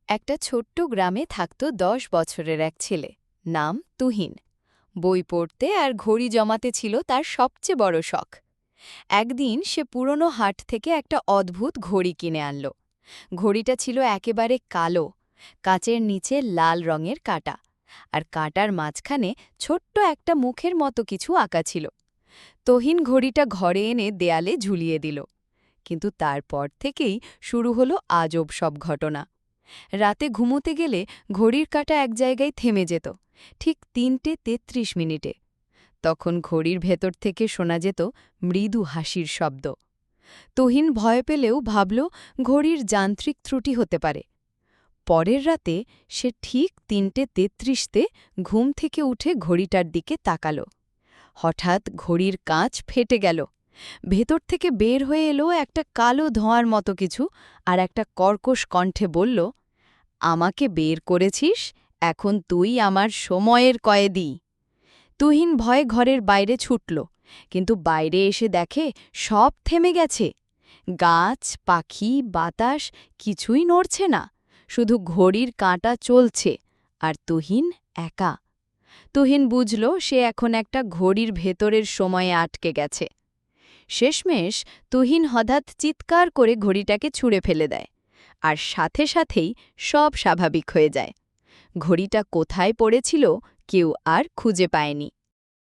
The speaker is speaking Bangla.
একটা ছোট্ট গ্রামে থাকত 10 বছরের এক ছেলে। নাম তুহিন। বই পড়তে আর ঘড়ি জমাতে ছিল তার সবচেয়ে বড় শখ। একদিন সে পুরনো হাট থেকে একটা অদ্ভুত ঘড়ি কিনে আনল। ঘড়িটা ছিল একেবারে কালো, কাচের নিচে লাল রঙের কাঁটা, আর কাঁটার মাঝখানে ছোট্ট একটা মুখের মতো কিছু আঁকা ছিল। তুহিন ঘড়িটা ঘরে এনে দেয়ালে ঝুলিয়ে দিল। কিন্তু তারপর থেকেই শুরু হলো আজব সব ঘটনা। রাতে ঘুমোতে গেলে ঘড়ির কাঁটা এক জায়গায় থেমে যেত, ঠিক ৩:৩৩ তখন ঘড়ির ভেতর থেকে শোনা যেত মৃদু হাসির শব্দ। তুহিন ভয় পেলেও ভাবল ঘড়ির যান্ত্রিক ত্রুটি হতে পারে। পরের রাতে সে ঠিক ৩:৩৩ ঘুম থেকে উঠে ঘড়িটার দিকে তাকাল। হঠাৎ ঘড়ির কাঁচ ফেটে গেল। ভেতর থেকে বের হয়ে এলো একটা কালো ধোঁয়ার মতো কিছু, আর একটা কর্কশ কণ্ঠে বলল, আমাকে বের করেছিস, এখন তুই আমার সময়ের কয়েদি। তুহিন ভয়ে ঘরের বাইরে ছুটল, কিন্তু বাইরে এসে দেখে সব থেমে গেছে। গাছ, পাখি, বাতাস কিছুই নড়ছে না, শুধু ঘড়ির কাঁটা চলছে, আর তুহিন একা। তুহিন বুঝল সে এখন একটা ঘড়ির ভেতরের সময়ে আটকে গেছে। শেষমেশ তুহিন হঠাৎ চিৎকার করে ঘড়িটাকে ছুঁড়ে ফেলে দেয়, আর সাথে সাথেই সব স্বাভাবিক হয়ে যায়। ঘড়িটা কোথায় পড়েছিল কেউ আর খুঁজে পায়নি।